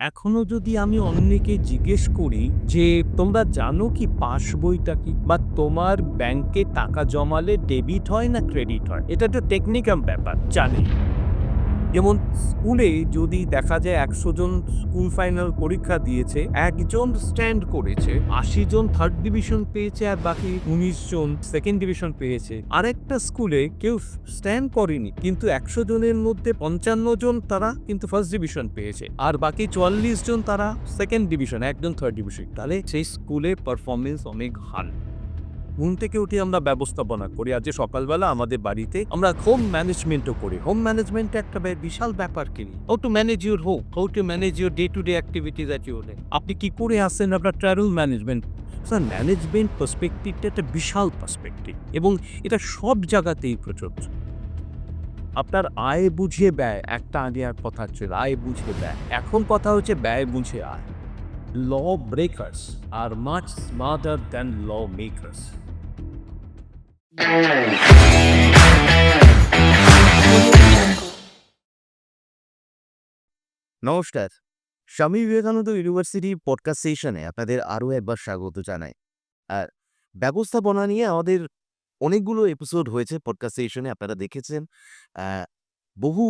এখনো যদি আমি অন্যকে জিজ্ঞেস করি যে তোমরা জানো কি পাস বইটা কি, বা তোমার ব্যাংকে টাকা জমালে ডেবিট হয় না ক্রেডিট হয়, এটা তো টেকনিক্যাল ব্যাপার জানি। যেমন স্কুলে যদি দেখা যায় ১০০ জন স্কুল ফাইনাল পরীক্ষা দিয়েছে, একজন স্ট্যান্ড করেছে, ৮০ জন থার্ড ডিভিশন পেয়েছে আর বাকি ১৯ জন সেকেন্ড ডিভিশন পেয়েছে। আরেকটা স্কুলে কেউ স্ট্যান্ড করেনি, কিন্তু ১০০ জনের মধ্যে ৫৫ জন তারা কিন্তু ফার্স্ট ডিভিশন পেয়েছে আর বাকি ৪৪ জন তারা সেকেন্ড ডিভিশন, একজন থার্ড ডিভিশন। তাহলে সেই স্কুলে পারফরমেন্স অনেক ভালো। ঘুম থেকে উঠে আমরা ব্যবস্থাপনা করি। আজ যে সকালবেলা আমাদের বাড়িতে আমরা হোম ম্যানেজমেন্টও করি। হোম ম্যানেজমেন্ট একটা বিশাল ব্যাপার কি? How to manage your home, how to manage your day to day activities at your day. আপনি কি করে আসেন আপনার ট্রাভেল ম্যানেজমেন্ট। স্যার ম্যানেজমেন্ট পার্সপেক্টিভটা একটা বিশাল পার্সপেক্টিভ এবং এটা সব জায়গাতেই প্রযোজ্য। আপনার আয় বুঝে ব্যয় একটা আগের কথা ছিল, আয় বুঝে ব্যয়। এখন কথা হচ্ছে ব্যয় বুঝে আয়। Law breakers are much smarter than law makers. নমস্কার। স্বামী বিবেকানন্দ ইউনিভার্সিটি পডকাস্ট সেশনে আপনাদের আরও একবার স্বাগত জানাই। আর ব্যবস্থাপনা নিয়ে আমাদের অনেকগুলো এপিসোড হয়েছে পডকাস্ট সেশনে, আপনারা দেখেছেন। আ বহু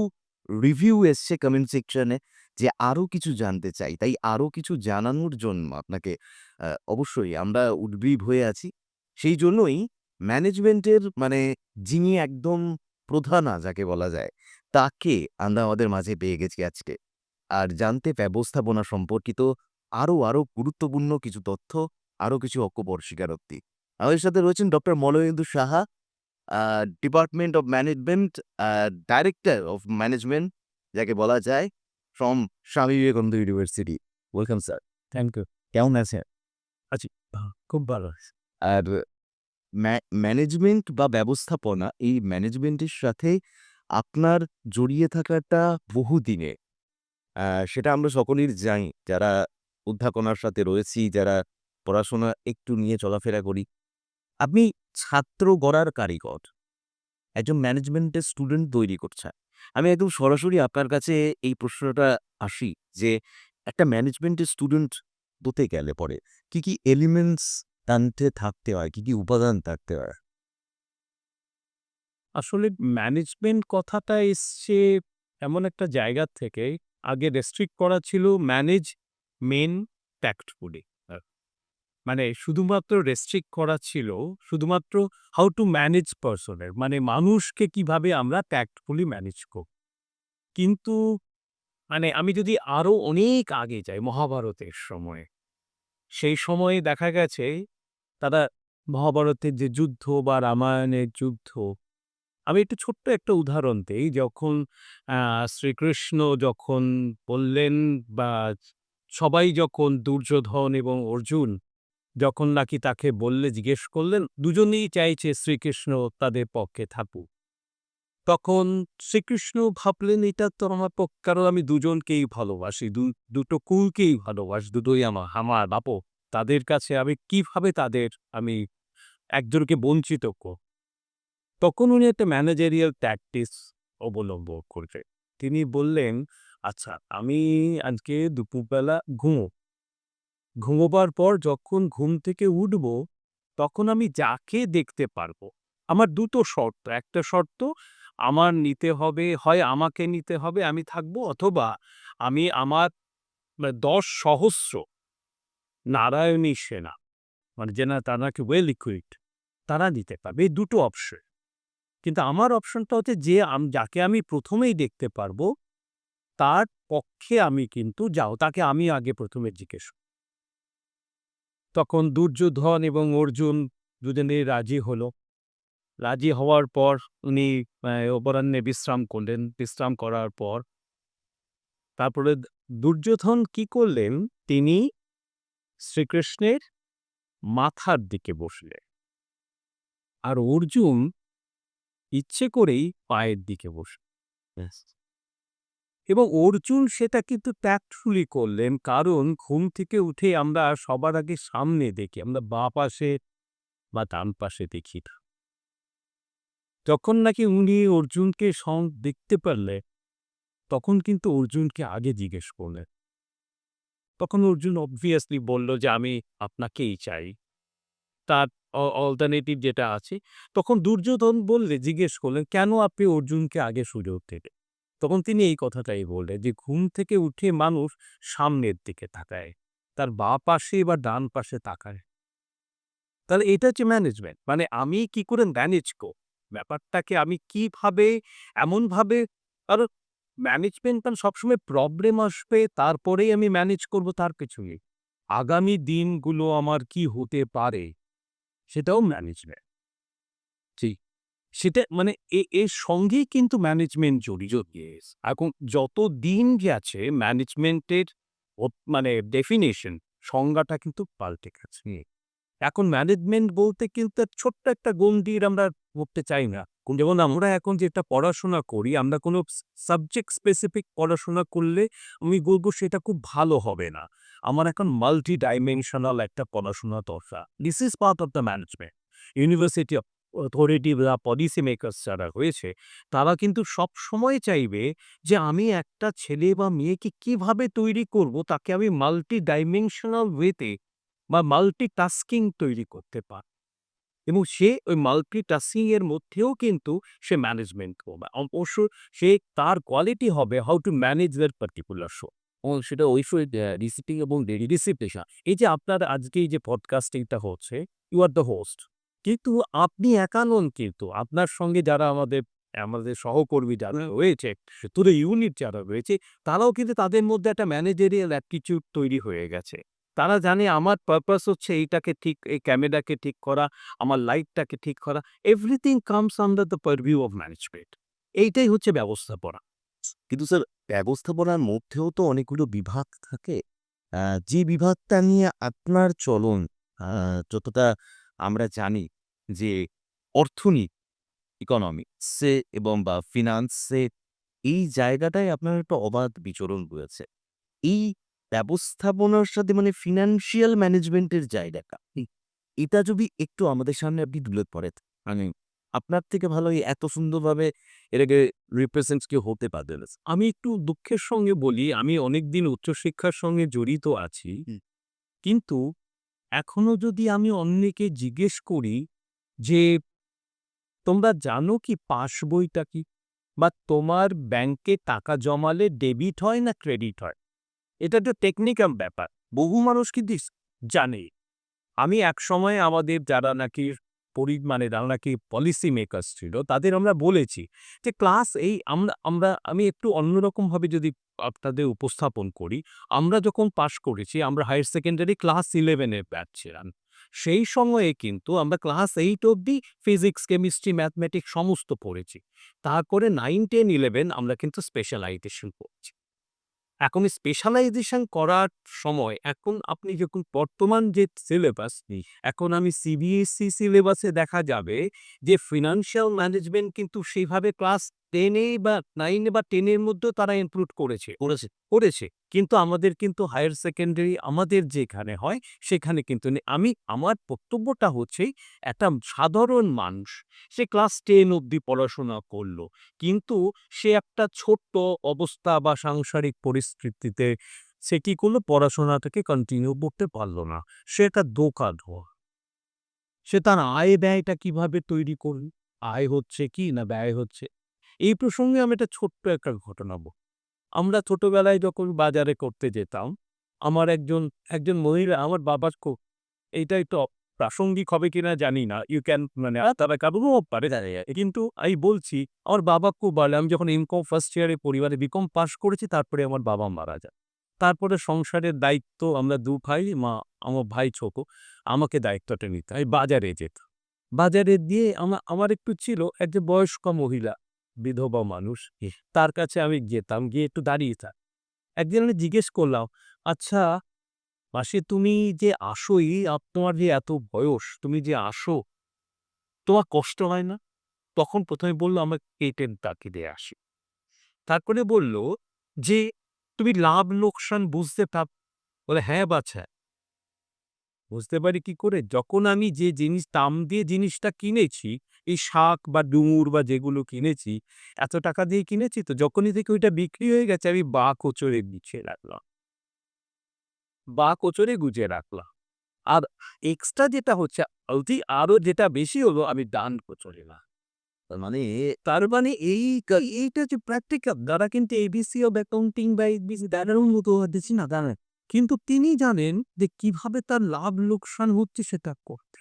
রিভিউ এসছে কমেন্ট সেকশনে যে আরও কিছু জানতে চাই। তাই আরও কিছু জানানোর জন্য আপনাকে অবশ্যই আমরা উদগ্রীব হয়ে আছি। সেই জন্যই ম্যানেজমেন্টের যিনি একদম প্রধানা যাকে বলা যায়, তাকে আমরা আমাদের মাঝে পেয়ে গেছি আজকে। আর জানতে ব্যবস্থাপনা সম্পর্কিত আরও গুরুত্বপূর্ণ কিছু তথ্য, আরও কিছু অকপর স্বীকারোক্তি। আমাদের সাথে রয়েছেন doctor Malayendu Saha, department of management, director of management যাকে বলা যায়, from Swami Vivekananda university. Welcome sir. Thank you. কেমন আছেন? আচ্ছা, খুব ভালো আছে। আর ম্যানেজমেন্ট বা ব্যবস্থাপনা, এই ম্যানেজমেন্টের সাথে আপনার জড়িয়ে থাকাটা বহুদিনের। আ সেটা আমরা সকলেই জানি, যারা অধ্যাপনার সাথে রয়েছি, যারা পড়াশোনা একটু নিয়ে চলাফেরা করি। আপনি ছাত্র গড়ার কারিগর, একজন ম্যানেজমেন্টের স্টুডেন্ট তৈরি করছেন। আমি একদম সরাসরি আপনার কাছে এই প্রশ্নটা আসি যে, একটা ম্যানেজমেন্টের স্টুডেন্ট হতে গেলে পরে কি এলিমেন্টস জানতে থাকতে হয়, কি উপাদান থাকতে হয়? আসলে ম্যানেজমেন্ট কথাটা এসছে এমন একটা জায়গা থেকে, আগে রেস্ট্রিক্ট করা ছিল ম্যানেজ মেন ট্যাক্টফুলি। আ মানে শুধুমাত্র রেস্ট্রিক্ট করা ছিল শুধুমাত্র হাউ টু ম্যানেজ পারসনের, মানে মানুষকে কিভাবে আমরা ট্যাক্টফুলি ম্যানেজ করব। কিন্তু আমি যদি আরো অনেক আগে যাই মহাভারতের সময়ে, সেই সময়ে দেখা গেছে তারা মহাভারতের যে যুদ্ধ বা রামায়ণের যুদ্ধ, আমি একটু ছোট্ট একটা উদাহরণ দেই। যখন শ্রীকৃষ্ণ যখন বললেন, বা সবাই যখন দুর্যোধন এবং অর্জুন যখন নাকি তাকে জিজ্ঞেস করলেন, দুজনেই চাইছে শ্রীকৃষ্ণ তাদের পক্ষে থাকুক। তখন শ্রীকৃষ্ণ ভাবলেন এটা তো আমার পক্ষে, কারণ আমি দুজনকেই ভালোবাসি, দুটো কুলকেই ভালোবাসি, দুটোই আমার বাপও। তাদের কাছে আমি কিভাবে আমি একজনকে বঞ্চিত তখন উনি একটা ম্যানেজেরিয়াল ট্যাকটিক্স অবলম্বন করলেন। তিনি বললেন, "আচ্ছা, আমি আজকে দুপুরবেলা ঘুমোবার পর যখন ঘুম থেকে উঠব, তখন আমি যাকে দেখতে পারবো, আমার ২ টো শর্ত। একটা শর্ত আমার নিতে হবে, হয় আমাকে নিতে হবে, আমি থাকবো, অথবা আমি আমার ১০,০০০ নারায়ণী সেনা, মানে তারা নাকি ওয়েল ইকুইপড, তারা নিতে পারবে। এই ২ টো অপশন। কিন্তু আমার অপশনটা হচ্ছে যে যাকে আমি ১ম এই দেখতে পারবো, তার পক্ষে আমি কিন্তু তাকে আমি আগে ১ম এ জিজ্ঞেস।" তখন দুর্যোধন এবং অর্জুন দুজনেই রাজি হলো। রাজি হওয়ার পর উনি অপরাহ্নে বিশ্রাম করলেন। বিশ্রাম করার পর তারপরে দুর্যোধন কি করলেন, তিনি শ্রীকৃষ্ণের মাথার দিকে বসলেন। আর অর্জুন ইচ্ছে করেই পায়ের দিকে বসলেন। ব্যাস। এবং অর্জুন সেটা কিন্তু ট্যাক্টফুলি করলেন, কারণ ঘুম থেকে উঠে আমরা সবার আগে সামনে দেখি, আমরা বাঁ পাশে বা ডান পাশে দেখি না। যখন নাকি উনি অর্জুনকে দেখতে পারলে, তখন কিন্তু অর্জুনকে আগে জিজ্ঞেস করলেন। তখন অর্জুন অবভিয়াসলি বলল যে, "আমি আপনাকেই চাই।" তার অল্টারনেটিভ যেটা আছে, তখন দুর্যোধন জিজ্ঞেস করলেন, "কেন আপনি অর্জুনকে আগে সুযোগ দিলেন?" তখন তিনি এই কথাটাই বললেন যে, "ঘুম থেকে উঠে মানুষ সামনের দিকে তাকায়। তার বাঁ পাশে বা ডান পাশে তাকায়। তাহলে এটা হচ্ছে ম্যানেজমেন্ট। মানে আমি কি করে ম্যানেজ ব্যাপারটাকে আমি কিভাবে এমনভাবে কারণ ম্যানেজমেন্ট মানে সবসময় প্রবলেম আসবে তারপরেই আমি ম্যানেজ করব তার কিছু নেই। আগামী দিনগুলো আমার কি হতে পারে সেটাও ম্যানেজমেন্ট। জি। সেটা মানে এর সঙ্গেই কিন্তু ম্যানেজমেন্ট জড়িত। ইয়েস। এখন যত দিন গেছে ম্যানেজমেন্টের মানে ডেফিনিশন সংজ্ঞাটা কিন্তু পাল্টে গেছে। এখন ম্যানেজমেন্ট বলতে কিন্তু ছোট্ট একটা গণ্ডির আমরা করতে চাই না। যেমন আমরা এখন যেটা পড়াশোনা করি, আমরা কোনো সাবজেক্ট স্পেসিফিক পড়াশোনা করলে আমি বলব সেটা খুব ভালো হবে না। আমার এখন মাল্টি ডাইমেনশনাল একটা পড়াশোনা দরকার। This is part of the management. University authority বা পলিসি মেকার্স যারা রয়েছে, তারা কিন্তু সবসময় চাইবে যে আমি একটা ছেলে বা মেয়েকে কিভাবে তৈরি করব তাকে আমি মাল্টি ডাইমেনশনাল ওয়েতে বা মাল্টিটাস্কিং তৈরি করতে পারে এবং সে ওই মাল্টিটাস্কিং এর মধ্যেও কিন্তু সে ম্যানেজমেন্ট করবে। অবশ্য সে তার কোয়ালিটি হবে how to manage that particular show এবং সেটা অবশ্যই ডিসিপ্লিন এবং ডিসিপ্লিন। এই যে আপনার আজকে এই যে পডকাস্টিংটা হচ্ছে, ইউ আর দ্য হোস্ট। কিন্তু আপনি একা নন কিন্তু আপনার সঙ্গে যারা আমাদের আমাদের সহকর্মী যারা রয়েছে, পুরো ইউনিট যারা রয়েছে, তারাও কিন্তু তাদের মধ্যে একটা ম্যানেজেরিয়াল অ্যাটিটিউড তৈরি হয়ে গেছে। তারা জানে আমার পারপাস হচ্ছে এইটাকে ঠিক এই ক্যামেরাকে ঠিক করা, আমার লাইটটাকে ঠিক করা। Everything comes under the পারভিউ of management. এইটাই হচ্ছে ব্যবস্থাপনা। কিন্তু স্যার ব্যবস্থাপনার মধ্যেও তো অনেকগুলো বিভাগ থাকে। যে বিভাগটা নিয়ে আপনার চলন আ যতটা আমরা জানি যে অর্থনীতি, ইকোনমিক্সে এবং বা ফিন্যান্সে এই জায়গাটায় আপনার একটা অবাধ বিচরণ রয়েছে। এই ব্যবস্থাপনার সাথে মানে ফিন্যান্সিয়াল ম্যানেজমেন্টের জায়গাটা, এটা যদি একটু আমাদের সামনে আপনি তুলে ধরেন, মানে আপনার থেকে ভালো এত সুন্দরভাবে এটাকে রিপ্রেজেন্ট কেউ হতে পারবে না। আমি একটু দুঃখের সঙ্গে বলি, আমি অনেকদিন উচ্চশিক্ষার সঙ্গে জড়িত আছি। হুম। কিন্তু এখনো যদি আমি অন্যকে জিজ্ঞেস করি যে, "তোমরা জানো কি পাস বইটা কি? বা তোমার ব্যাংকে টাকা জমালে ডেবিট হয় না ক্রেডিট হয়?" এটা একটা টেকনিক্যাল ব্যাপার। বহু মানুষ কিন্তু জানে। আমি একসময় আমাদের যারা নাকি মানে যারা নাকি পলিসি মেকার্স ছিল, তাদের আমরা বলেছি যে ক্লাস এই আমরা আমরা আমি একটু অন্যরকমভাবে যদি আপনাদের উপস্থাপন করি, আমরা যখন পাস করেছি আমরা হায়ার সেকেন্ডারি ক্লাস 11 এর ব্যাচ ছিলাম। সেই সময়ে কিন্তু আমরা ক্লাস 8 অব্দি ফিজিক্স, কেমিস্ট্রি, ম্যাথমেটিক্স সমস্ত পড়েছি। তারপরে 9, 10, 11 আমরা কিন্তু স্পেশালাইজেশন পড়ছি। এখন স্পেশালাইজেশন করার সময় এখন আপনি যখন বর্তমান যে সিলেবাস, এখন আমি সিবিএসই সিলেবাসে দেখা যাবে যে ফিনান্সিয়াল ম্যানেজমেন্ট কিন্তু সেইভাবে ক্লাস 10 এ বা 9 এ বা 10 এর মধ্যেও তারা ইনক্লুড করেছে। করেছে। কিন্তু আমাদের কিন্তু হায়ার সেকেন্ডারি আমাদের যেখানে হয় সেখানে কিন্তু নেই। আমার বক্তব্যটা হচ্ছে একটা সাধারণ মানুষ সে ক্লাস 10 অব্দি পড়াশোনা করল। কিন্তু সে একটা ছোট্ট অবস্থা বা সাংসারিক পরিস্থিতিতে সে কি করলো পড়াশোনাটাকে কন্টিনিউ করতে পারল না। সে একটা দোকানদার। সে তার আয় ব্যয়টা কিভাবে তৈরি করল? আয় হচ্ছে কি না ব্যয় হচ্ছে? এই প্রসঙ্গে আমি একটা ছোট্ট একটা ঘটনা আমরা ছোটবেলায় যখন বাজারে করতে যেতাম, আমার একজন মহিলা আমার বাবার এইটা একটু প্রাসঙ্গিক হবে কিনা জানি না। ইউ ক্যান মানে তারা কারোরও পারে। কিন্তু আমি বলছি, আমার বাবা খুব বলে আমি যখন এম.কম ফার্স্ট ইয়ারে পরিবারে বিকম পাস করেছি তারপরে আমার বাবা মারা যায়। তারপরে সংসারের দায়িত্ব আমরা ২ ভাই, আমার ভাই ছোট। আমাকে দায়িত্বটা নিতে হয়। বাজারে যেতাম। বাজারে দিয়ে আমার একটু ছিল একজন বয়স্ক মহিলা, বিধবা মানুষ। তার কাছে আমি যেতাম, গিয়ে একটু দাঁড়িয়ে একদিন আমি জিজ্ঞেস করলাম, "আচ্ছা মাসি তুমি যে আসোই, তোমার যে এত বয়স, তুমি যে আসো, তোমার কষ্ট হয় না?" তখন ১ম এ বলল, "আমার পেটের তাগিদে আসি।" তারপরে বলল যে, "তুমি লাভ লোকসান বুঝতে বলে, "হ্যাঁ বাছা, বুঝতে পারি কি করে? যখন আমি যে জিনিস দাম দিয়ে জিনিসটা কিনেছি, এই শাক বা ডুমুর বা যেগুলো কিনেছি, এত টাকা দিয়ে কিনেছি তো যখনই থেকে ওইটা বিক্রি হয়ে গেছে আমি বাক হোঁচড়ে নিচে রাখলাম।" বা কোচরে গুজিয়ে রাখলাম। আর এক্সট্রা যেটা হচ্ছে আরো যেটা বেশি হলো আমি ডান কোচরে না। তার মানে তার মানে এইটা যে প্র্যাকটিক্যাল যারা কিন্তু এবিসি অফ অ্যাকাউন্টিং বা এবিসি তাদের মতো হতেছি না জানেন। কিন্তু তিনি জানেন যে কিভাবে তার লাভ লোকসান হচ্ছে সেটা করতে।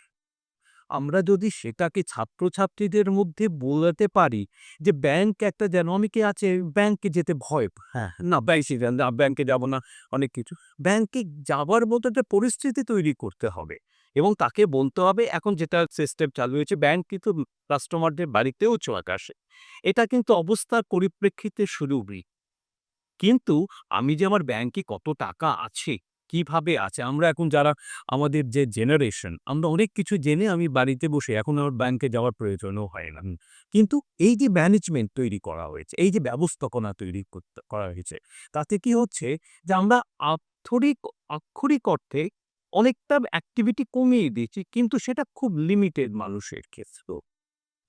আমরা যদি সেটাকে ছাত্রছাত্রীদের মধ্যে বোঝাতে পারি যে ব্যাংক একটা যেন অনেকে আছে ব্যাংকে যেতে ভয় পায়। হ্যাঁ, না ব্যাংকে যাব না অনেক কিছু। ব্যাংকে যাবার মতো একটা পরিস্থিতি তৈরি করতে হবে এবং তাকে বলতে হবে এখন যেটা সিস্টেম চালু হয়েছে ব্যাংক কিন্তু কাস্টমারদের বাড়িতেও চলে আসে। এটা কিন্তু অবস্থার পরিপ্রেক্ষিতে শুরুই। কিন্তু আমি যে আমার ব্যাংকে কত টাকা আছে, কিভাবে আছে, আমরা এখন যারা আমাদের যে জেনারেশন, আমরা অনেক কিছু জেনে আমি বাড়িতে বসে এখন আমার ব্যাংকে যাওয়ার প্রয়োজনও হয় না। কিন্তু এই যে ম্যানেজমেন্ট তৈরি করা হয়েছে, এই যে ব্যবস্থাপনা তৈরি করা হয়েছে, তাতে কি হচ্ছে যে আমরা আক্ষরিক আক্ষরিক অর্থে অনেকটা অ্যাক্টিভিটি কমিয়ে দিয়েছি, কিন্তু সেটা খুব লিমিটেড মানুষের ক্ষেত্রেও।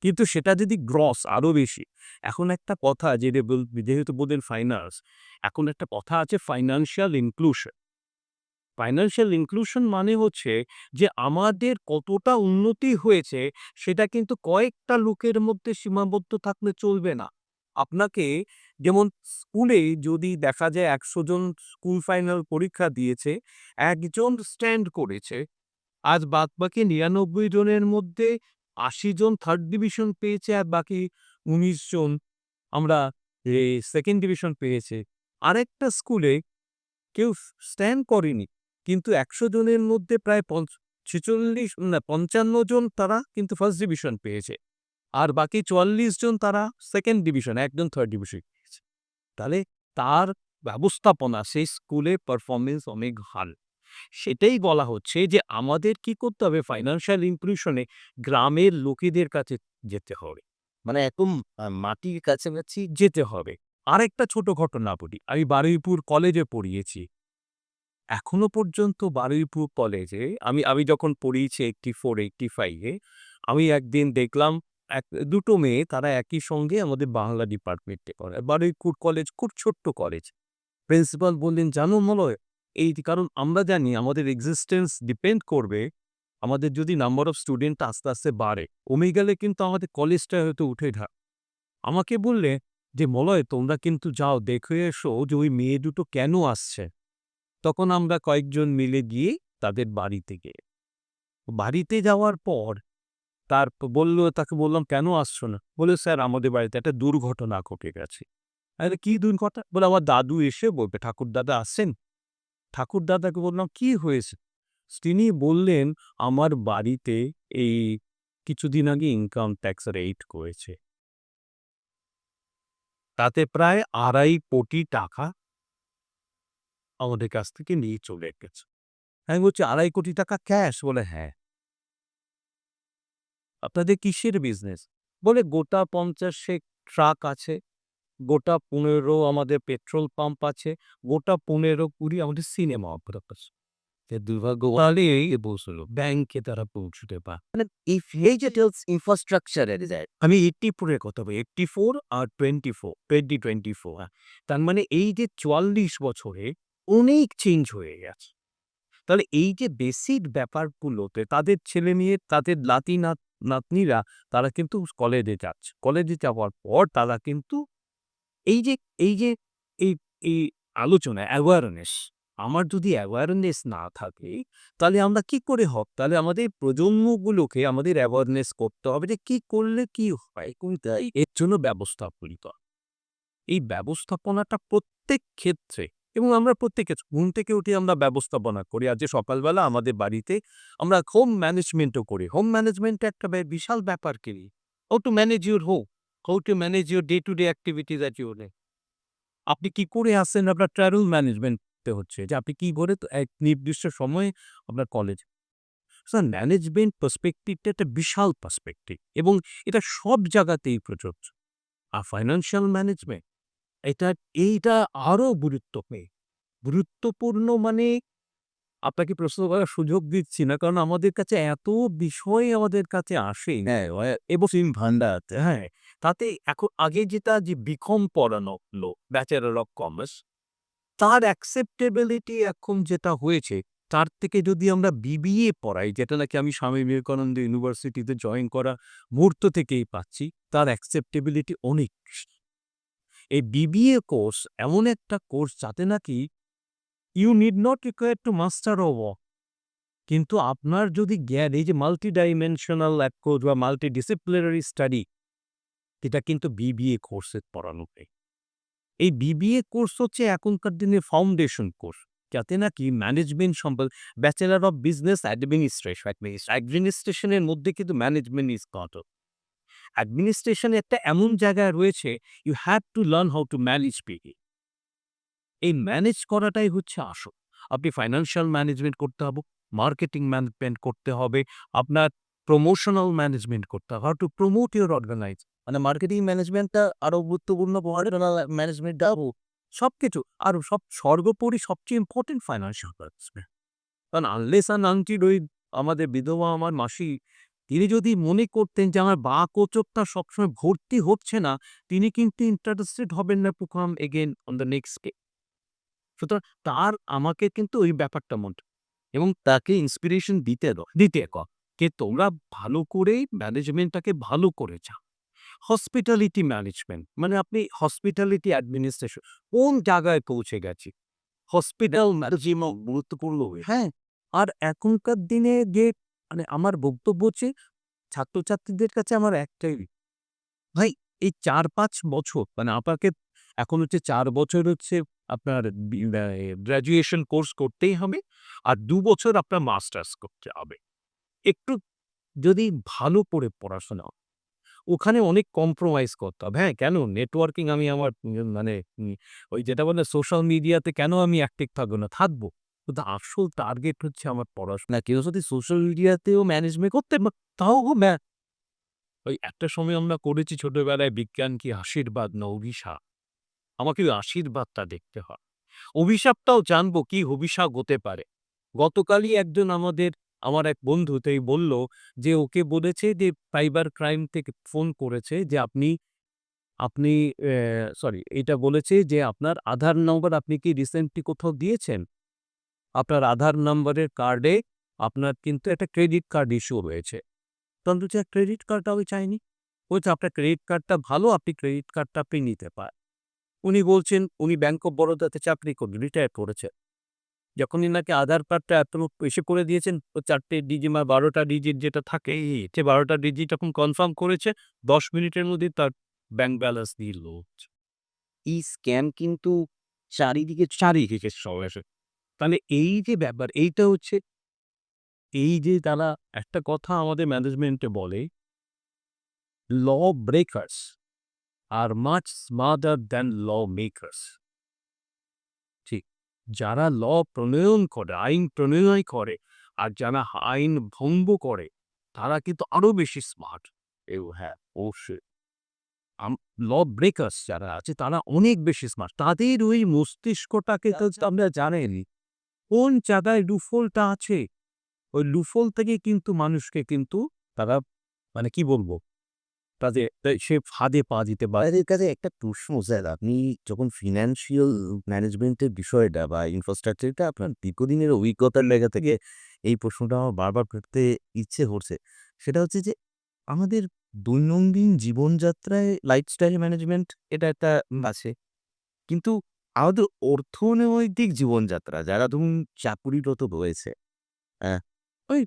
কিন্তু সেটা যদি গ্রস আরো বেশি। এখন একটা কথা যেহেতু বললেন ফাইন্যান্স, এখন একটা কথা আছে ফাইন্যান্সিয়াল ইনক্লুশন। ফাইন্যান্সিয়াল ইনক্লুশন মানে হচ্ছে যে আমাদের কতটা উন্নতি হয়েছে সেটা কিন্তু কয়েকটা লোকের মধ্যে সীমাবদ্ধ থাকলে চলবে না। আপনাকে যেমন স্কুলে যদি দেখা যায় ১০০ জন স্কুল ফাইনাল পরীক্ষা দিয়েছে, একজন স্ট্যান্ড করেছে। আজ বাদবাকি ৯৯ জনের মধ্যে ৮০ জন থার্ড ডিভিশন পেয়েছে আর বাকি ১৯ জন আমরা সেকেন্ড ডিভিশন পেয়েছে। আরেকটা স্কুলে কেউ স্ট্যান্ড করেনি। কিন্তু ১০০ জনের মধ্যে প্রায় ৫৫ জন তারা কিন্তু ফার্স্ট ডিভিশন পেয়েছে। আর বাকি ৪৪ জন তারা সেকেন্ড ডিভিশন, একজন থার্ড ডিভিশন পেয়েছে। তাহলে তার ব্যবস্থাপনা সেই স্কুলে পারফরম্যান্স অনেক ভালো। সেটাই বলা হচ্ছে যে আমাদের কি করতে হবে ফাইন্যান্সিয়াল ইনক্লুশন এ গ্রামের লোকেদের কাছে যেতে হবে। মানে একদম মাটির কাছাকাছি যেতে হবে। আরেকটা ছোট ঘটনা বলি। আমি বারুইপুর কলেজে পড়িয়েছি। এখনো পর্যন্ত বারুইপুর কলেজে আমি আমি যখন পড়িয়েছি 84, 85 এ আমি একদিন দেখলাম ২ টো মেয়ে তারা একই সঙ্গে আমাদের বাংলা ডিপার্টমেন্টে পড়ে। বারুইপুর কলেজ খুব ছোট্ট কলেজ। প্রিন্সিপাল বললেন, "জানো মলয়, এই কারণ আমরা জানি আমাদের এক্সিস্টেন্স ডিপেন্ড করবে আমাদের যদি নাম্বার অফ স্টুডেন্ট আস্তে, আস্তে বাড়ে। কমে গেলে কিন্তু আমাদের কলেজটা হয়তো উঠে আমাকে বললে যে, "মলয় তোমরা কিন্তু যাও দেখে এসো যে ওই মেয়ে দুটো কেন আসছে?" তখন আমরা কয়েকজন মিলে গিয়ে তাদের বাড়িতে বাড়িতে যাওয়ার পর তাকে বললাম, "কেন আসছো না?" বলল, "স্যার আমাদের বাড়িতে একটা দুর্ঘটনা ঘটে গেছে।" আরে কি দুর্ঘটনা? বলে, "আমার দাদু এসে বলবে ঠাকুরদাদা আসেন?" ঠাকুরদাদাকে বললাম, "কি হয়েছে?" তিনি বললেন, "আমার বাড়িতে এই কিছুদিন আগে ইনকাম ট্যাক্স রেইড করেছে। তাতে প্রায় ২.৫ কোটি টাকা আমাদের কাছ থেকে নিয়ে চলে গেছে।" আমি বলছি, "২.৫ কোটি টাকা ক্যাশ?" বলে, "হ্যাঁ।" "আপনাদের কিসের বিজনেস?" বলে, "গোটা ৫০ ট্রাক আছে, গোটা ১৫ আমাদের পেট্রোল পাম্প আছে, গোটা ১৫-২০ আমাদের সিনেমা অপারেটর আছে।" দুর্ভাগ্যবান এই বলছিল ব্যাংকে তারা পৌঁছতে মানে এই যে ইনফ্রাস্ট্রাকচারের যায় আমি 84 এর কথা বলি। 84 আর 24, 2024 তার মানে এই যে ৪৪ বছরে অনেক চেঞ্জ হয়ে গেছে। তাহলে এই যে বেসিক ব্যাপারগুলোতে তাদের ছেলেমেয়ে, তাদের নাতনিরা তারা কিন্তু কলেজে যাচ্ছে। কলেজে যাওয়ার পর তারা কিন্তু এই যে এই যে এই এই আলোচনা অ্যাওয়ারনেস, আমার যদি অ্যাওয়ারনেস না থাকে তাহলে আমরা কি করে তাহলে আমাদের প্রজন্মগুলোকে আমাদের অ্যাওয়ারনেস করতে হবে যে কি করলে কি হয় কোনটাই এর জন্য ব্যবস্থা করিতে হবে। এই ব্যবস্থাপনাটা প্রত্যেক ক্ষেত্রে এবং আমরা প্রত্যেকে ঘুম থেকে উঠে আমরা ব্যবস্থাপনা করি। আজ যে সকালবেলা আমাদের বাড়িতে আমরা হোম ম্যানেজমেন্টও করি। হোম ম্যানেজমেন্ট একটা বিশাল ব্যাপার কি? How to manage your home, how to manage your day to day activities at your day. আপনি কি করে আসছেন আপনার ট্রাভেল ম্যানেজমেন্ট হচ্ছে যে আপনি কি করে তো এক নির্দিষ্ট সময়ে আপনার কলেজ। স্যার ম্যানেজমেন্ট পার্সপেক্টিভটা একটা বিশাল পার্সপেক্টিভ এবং এটা সব জায়গাতেই প্রযোজ্য। আর ফাইন্যান্সিয়াল ম্যানেজমেন্ট এইটা আরো গুরুত্বপূর্ণ মানে আপনাকে প্রশ্ন করার সুযোগ দিচ্ছি না। কারণ আমাদের কাছে এত বিষয় আমাদের কাছে আসে হ্যাঁ, এবং ভান্ডার হ্যাঁ, তাতে এখন আগে যেটা যে বিকম পড়ানো হলো ব্যাচেলর অফ কমার্স তার অ্যাকসেপ্টেবিলিটি এখন যেটা হয়েছে, তার থেকে যদি আমরা বিবিএ পড়াই, যেটা নাকি আমি স্বামী বিবেকানন্দ ইউনিভার্সিটিতে জয়েন করা মুহূর্ত থেকেই পাচ্ছি, তার অ্যাকসেপ্টেবিলিটি অনেক বেশি। এই বিবিএ কোর্স এমন একটা কোর্স যাতে নাকি you need not require to master uh কিন্তু আপনার যদি জ্ঞান, এই যে মাল্টি ডাইমেনশনাল অ্যাপ্রোচ বা মাল্টি ডিসিপ্লিনারি স্টাডি, এটা কিন্তু বিবিএ কোর্সে পড়ানো হয়। এই বিবিএ কোর্স হচ্ছে এখনকার দিনে ফাউন্ডেশন কোর্স, যাতে নাকি ম্যানেজমেন্ট ব্যাচেলর অফ বিজনেস অ্যাডমিনিস্ট্রেশনের মধ্যে কিন্তু management is part of. Administration একটা এমন জায়গায় রয়েছে, you have to learn how to manage people. এই ম্যানেজ করাটাই হচ্ছে আসল। আপনি ফাইন্যান্সিয়াল ম্যানেজমেন্ট করতে হবে, মার্কেটিং ম্যানেজমেন্ট করতে হবে, আপনার প্রমোশনাল ম্যানেজমেন্ট করতে হবে, how to promote your organise, মানে মার্কেটিং ম্যানেজমেন্টটা আরো গুরুত্বপূর্ণ, প্রমোশনাল ম্যানেজমেন্টটাও। সবকিছু। আর সর্বোপরি সবচেয়ে ইম্পোর্টেন্ট ফাইন্যান্সিয়াল ম্যানেজমেন্ট। কারণ আনলেস অ্যান্ড আনটিল ওই আমাদের বিধবা আমার মাসি, তিনি যদি মনে করতেন যে আমার বাকচকটা সবসময় ভর্তি হচ্ছে না, তিনি কিন্তু ইন্টারেস্টেড হবেন না to come again on the next day. সুতরাং তার আমাকে কিন্তু ওই ব্যাপারটা এবং তাকে ইন্সপিরেশন দিতে যে তোমরা ভালো করে ম্যানেজমেন্টটাকে ভালো করে চাও। হসপিটালিটি ম্যানেজমেন্ট মানে আপনি হসপিটালিটি অ্যাডমিনিস্ট্রেশন কোন জায়গায় পৌঁছে গেছি? হসপিটাল ম্যানেজমেন্ট গুরুত্বপূর্ণ হ্যাঁ। আর এখনকার দিনে যে মানে আমার বক্তব্য হচ্ছে, ছাত্রছাত্রীদের কাছে আমার একটাই, ভাই এই ৪-৫ বছর মানে আপনাকে এখন হচ্ছে ৪ বছর হচ্ছে আপনার গ্র্যাজুয়েশন কোর্স করতেই হবে, আর ২ বছর আপনার মাস্টার্স করতে হবে। একটু যদি ভালো করে পড়াশোনা, ওখানে অনেক কম্প্রোমাইজ করতে হবে। হ্যাঁ, কেন নেটওয়ার্কিং আমি আমার মানে ওই যেটা বলে সোশ্যাল মিডিয়াতে কেন আমি অ্যাক্টিভ থাকবো না? থাকবো। কিন্তু আসল টার্গেট হচ্ছে আমার পড়াশোনা। না, কেউ যদি সোশ্যাল মিডিয়াতেও ম্যানেজমেন্ট করতে তাও ওই একটা সময় আমরা করেছি ছোটবেলায়, বিজ্ঞান কি আশীর্বাদ না অভিশাপ? আমাকে ওই আশীর্বাদটা দেখতে হয়। অভিশাপটাও জানবো কি অভিশাপ হতে পারে। গতকালই একজন আমার এক বন্ধু তাই বলল যে ওকে বলেছে যে সাইবার ক্রাইম থেকে ফোন করেছে যে আপনি আপনি সরি এটা বলেছে যে আপনার আধার নম্বর আপনি কি রিসেন্টলি কোথাও দিয়েছেন? আপনার আধার নম্বরের কার্ডে আপনার কিন্তু একটা ক্রেডিট কার্ড ইস্যু হয়েছে। তখন বলছে ক্রেডিট কার্ডটা আমি চাইনি। বলছে আপনার ক্রেডিট কার্ডটা ভালো, আপনি ক্রেডিট কার্ডটা আপনি নিতে পারেন। উনি বলছেন উনি ব্যাংক অফ বরোদাতে চাকরি করেন, রিটায়ার করেছেন। যখনই নাকি আধার কার্ডটা এপ্রুভ এসে করে দিয়েছেন, ও ৪ টে ডিজিট বা ১২ টা ডিজিট যেটা থাকে, সে ১২ টা ডিজিট যখন কনফার্ম করেছে, ১০ মিনিটের মধ্যেই তার ব্যাংক ব্যালেন্স নিল। এই স্ক্যাম কিন্তু চারিদিকে চারিদিকে সবাই আসে। তাহলে এই যে ব্যাপার, এইটা হচ্ছে এই যে তারা একটা কথা আমাদের ম্যানেজমেন্টে বলে, law breakers are much smarter than law makers. ঠিক। যারা প্রণয়ন করে, আইন প্রণয়ন করে, আর যারা আইন ভঙ্গ করে, তারা কিন্তু আরো বেশি স্মার্ট। হ্যাঁ, অবশ্যই। ল ব্রেকার্স যারা আছে তারা অনেক বেশি স্মার্ট। তাদের ওই মস্তিষ্কটাকে তো আমরা জানেনই কোন জায়গায় লুফলটা আছে। ওই লুফল থেকে কিন্তু মানুষকে কিন্তু তারা মানে কি বলবো? সে ফাঁদে পা দিতে পারে। আপনাদের কাছে একটা প্রশ্ন স্যার, আপনি যখন ফিন্যান্সিয়াল ম্যানেজমেন্টের বিষয়টা বা ইনফ্রাস্ট্রাকচারটা আপনার দীর্ঘদিনের অভিজ্ঞতার জায়গা থেকে এই প্রশ্নটা আমার বারবার করতে ইচ্ছে করছে। সেটা হচ্ছে যে আমাদের দৈনন্দিন জীবনযাত্রায় লাইফস্টাইল ম্যানেজমেন্ট এটা একটা আছে। কিন্তু আমাদের অর্থনৈতিক জীবনযাত্রা যারা ধরুন চাকুরিরত রয়েছে, হ্যাঁ? ওই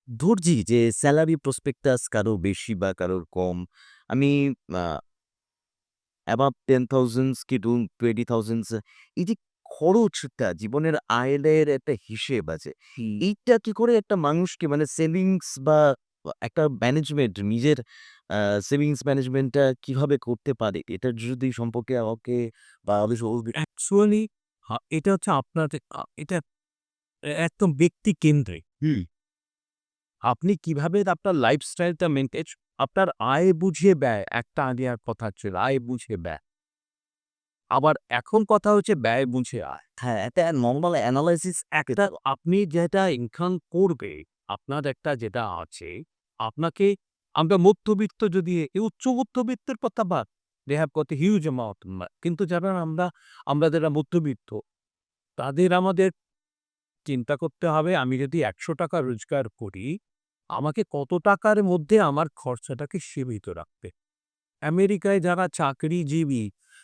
ধরছি যে সেলারি প্রসপেক্টাস কারো বেশি বা কারোর কম। আমি আ অ্যাবাভ 10,000 কি ধরুন 20,000 এই যে খরচটা জীবনের আয়ের একটা হিসেব আছে। এইটা কি করে একটা মানুষকে মানে সেভিংস বা একটা ম্যানেজমেন্ট নিজের আ সেভিংস ম্যানেজমেন্টটা কিভাবে করতে পারে? এটার যদি সম্পর্কে আমাকে বা আমাদের অ্যাকচুয়ালি এটা হচ্ছে আপনাদের এটা একদম ব্যক্তিকেন্দ্রিক। হুম। আপনি কিভাবে আপনার লাইফস্টাইলটা আপনার আয় বুঝে ব্যয়, একটা আইডিয়ার কথা ছিল, আয় বুঝে ব্যয়। আবার এখন কথা হচ্ছে ব্যয় বুঝে আয়। হ্যাঁ, একটা নরমাল এনালাইসিস একটা আপনি যেটা ইনকাম করবে, আপনার একটা যেটা আছে, আপনাকে আমরা মধ্যবিত্ত যদি উচ্চ মধ্যবিত্তের কথা বাদ, they have got a huge amount. কিন্তু যারা আমরা যারা মধ্যবিত্ত, তাদের আমাদের চিন্তা করতে হবে আমি যদি ৳১০০ রোজগার করি, আমাকে কত টাকার মধ্যে আমার খরচাটাকে সীমিত রাখতে। আমেরিকায় যারা চাকরিজীবী,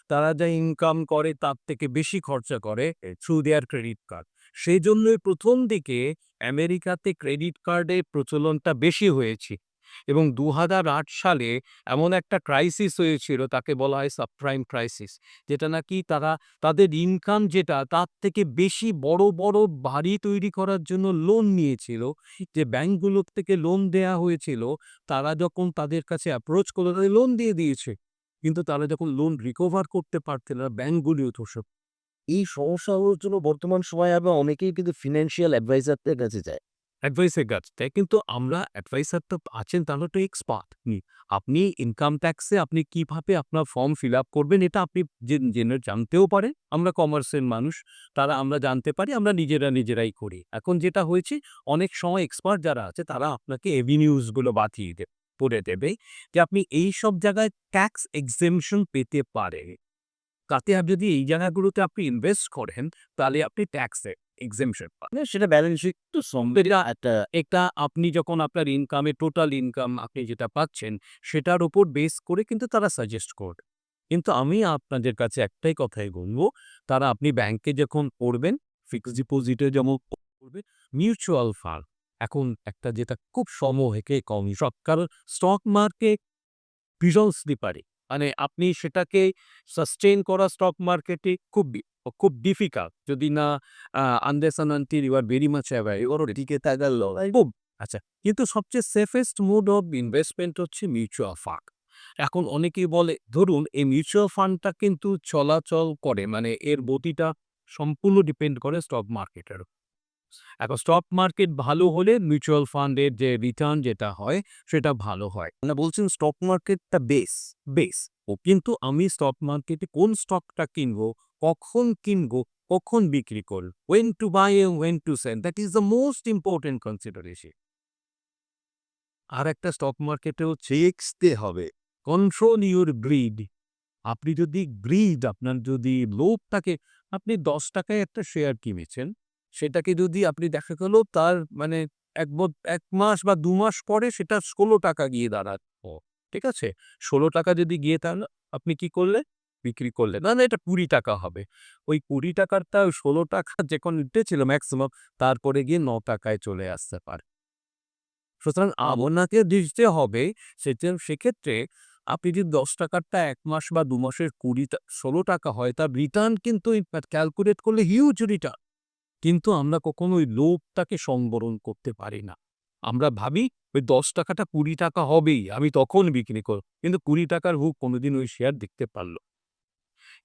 তারা যা ইনকাম করে তার থেকে বেশি খরচা করে থ্রু দেয়ার ক্রেডিট কার্ড। সেজন্যই ১ম দিকে আমেরিকাতে ক্রেডিট কার্ডের প্রচলনটা বেশি হয়েছে এবং ২০০৮ সালে এমন একটা ক্রাইসিস হয়েছিল, তাকে বলা হয় সাবপ্রাইম ক্রাইসিস। যেটা নাকি তাদের ইনকাম যেটা তার থেকে বেশি বড়, বড় বাড়ি তৈরি করার জন্য লোন নিয়েছিল। যে ব্যাংকগুলোর থেকে লোন দেয়া হয়েছিল, তারা যখন তাদের কাছে অ্যাপ্রোচ করলো, তাদের লোন দিয়ে দিয়েছে। কিন্তু তারা যখন লোন রিকভার করতে পারছে না, ব্যাংকগুলিও ধসে এই সমস্যাগুলোর জন্য বর্তমান সময়ে আবার অনেকেই কিন্তু ফিন্যান্সিয়াল অ্যাডভাইজারদের কাছে যায়। অ্যাডভাইসের কাছ থেকে। কিন্তু আমরা অ্যাডভাইসার তো আছেন, তাহলে তো এক্সপার্ট। আপনি ইনকাম ট্যাক্সে আপনি কিভাবে আপনার ফর্ম ফিল আপ করবেন, এটা আপনি জেনে জানতেও পারেন। আমরা কমার্সের মানুষ, আমরা জানতে পারি, আমরা নিজেরাই করি। এখন যেটা হয়েছে, অনেক সময় এক্সপার্ট যারা আছে তারা আপনাকে এভিনিউজগুলো বাতিয়ে করে দেবে যে আপনি এইসব জায়গায় ট্যাক্স এক্সেমশন পেতে পারেন। তাতে আপনি যদি এই জায়গাগুলোতে আপনি ইনভেস্ট করেন, তাহলে আপনি ট্যাক্সে এক্সেমশন পান। না সেটা ব্যালেন্স শিট তো এটা একটা একটা আপনি যখন আপনার ইনকামে টোটাল ইনকাম আপনি যেটা পাচ্ছেন, সেটার উপর বেস করে কিন্তু তারা সাজেস্ট করবে। কিন্তু আমি আপনাদের কাছে একটাই কথাই বলব, আপনি ব্যাংকে যখন করবেন, ফিক্সড ডিপোজিটে যেমন করবেন, মিউচুয়াল ফান্ড এখন একটা যেটা খুব সমহেকে কম সব, কারণ স্টক মার্কেট ভীষণ স্লিপারি। মানে আপনি সেটাকে সাস্টেইন করা স্টক মার্কেটে খুব ডিফিকাল্ট, যদি না unless and until you are very much aware you are দিকে তাকালো খুব আচ্ছা। কিন্তু সবচেয়ে সেফেস্ট মোড অফ ইনভেস্টমেন্ট হচ্ছে মিউচুয়াল ফান্ড। এখন অনেকেই বলে, ধরুন এই মিউচুয়াল ফান্ডটা কিন্তু চলাচল করে, মানে এর গতিটা সম্পূর্ণ ডিপেন্ড করে স্টক মার্কেটের। এখন স্টক মার্কেট ভালো হলে মিউচুয়াল ফান্ডের যে রিটার্ন যেটা হয়, সেটা ভালো হয়। মানে বলছেন স্টক মার্কেটটা বেস। কিন্তু আমি স্টক মার্কেটে কোন স্টকটা কিনবো, কখন বিক্রি করব, when to buy and when to sell, that is the most important consideration. আর একটা স্টক মার্কেটে হচ্ছে দেখতে হবে। Control your grid. আপনি যদি আপনার যদি লোভ থাকে, আপনি ৳১০ একটা শেয়ার কিনেছেন, সেটাকে যদি আপনি দেখা গেল তার মানে ১ মাস বা ২ মাস পরে সেটা ৳১৬ গিয়ে দাঁড়ালো। ঠিক আছে? ৳১৬ যদি গিয়ে তাহলে আপনি কি করলেন? বিক্রি করলেন। না, এটা ৳২০ হবে। ওই ৳২০ ওই ৳১৬ যখন উঠেছিল ম্যাক্সিমাম, তারপরে গিয়ে ৳৯ চলে আসতে পারে। সুতরাং আপনাকে দিতে হবে, সেক্ষেত্রে আপনি যদি ৳১০ ১ মাস বা ২ মাসের ৳১৬ হয়, তার রিটার্ন কিন্তু ক্যালকুলেট করলে হিউজ রিটার্ন। কিন্তু আমরা কখনো ওই লোভটাকে সংবরণ করতে পারি না। আমরা ভাবি ওই ৳১০ টা ৳২০ হবেই, আমি তখন বিক্রি করব। কিন্তু ৳২০ হুক কোনোদিন ওই শেয়ার দেখতে পারল।